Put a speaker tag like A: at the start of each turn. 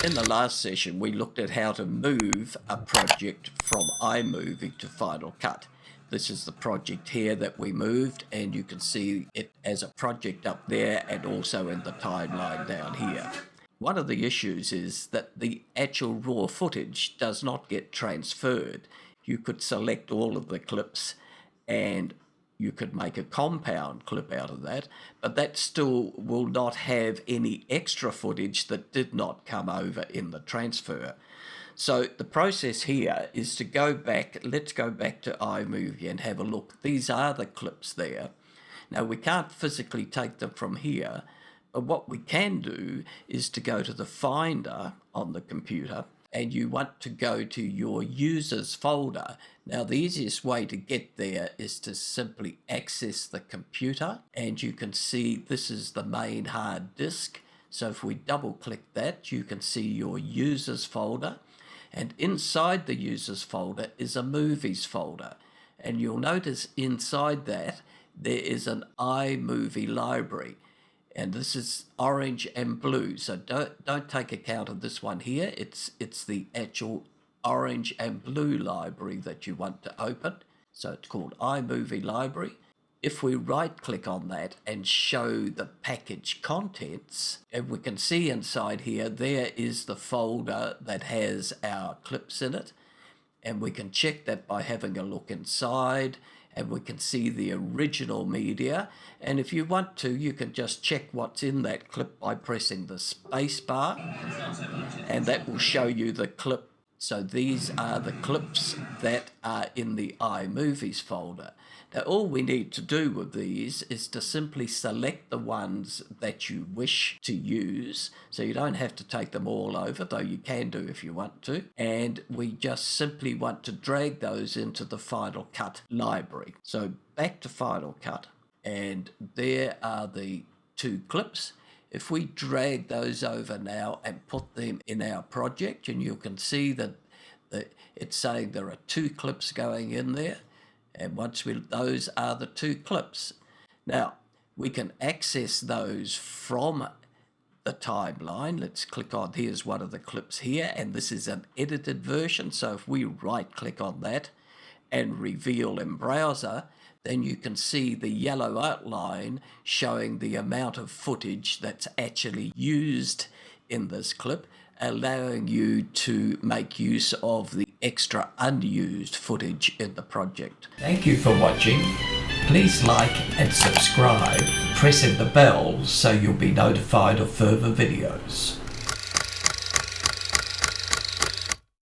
A: In the last session, we looked at how to move a project from iMovie to Final Cut. This is the project here that we moved, and you can see it as a project up there and also in the timeline down here. One of the issues is that the actual raw footage does not get transferred. You could select all of the clips and you could make a compound clip out of that, but that still will not have any extra footage that did not come over in the transfer. So the process here is to go back, let's go back to iMovie and have a look. These are the clips there. Now we can't physically take them from here, but what we can do is to go to the Finder on the computer, and you want to go to your users folder. Now the easiest way to get there is to simply access the computer, and you can see this is the main hard disk. So if we double click that, you can see your users folder, and inside the users folder is a movies folder, and you'll notice inside that there is an iMovie library. And this is orange and blue, so don't take account of this one here. It's the actual orange and blue library that you want to open. So it's called iMovie Library. If we right click on that and show the package contents, and we can see inside here, there is the folder that has our clips in it. And we can check that by having a look inside, and we can see the original media. And if you want to, you can just check what's in that clip by pressing the space bar, and that will show you the clip. So these are the clips that are in the iMovies folder. Now all we need to do with these is to simply select the ones that you wish to use. So you don't have to take them all over, though you can do if you want to. And we just simply want to drag those into the Final Cut library. So back to Final Cut, and there are the two clips. If we drag those over now and put them in our project, and you can see that it's saying there are two clips going in there. And those are the two clips. Now, we can access those from the timeline. Let's click on, here's one of the clips here, and this is an edited version. So if we right click on that and reveal in browser, then you can see the yellow outline showing the amount of footage that's actually used in this clip, allowing you to make use of the extra unused footage in the project. Thank you for watching. Please like and subscribe, pressing the bell so you'll be notified of further videos.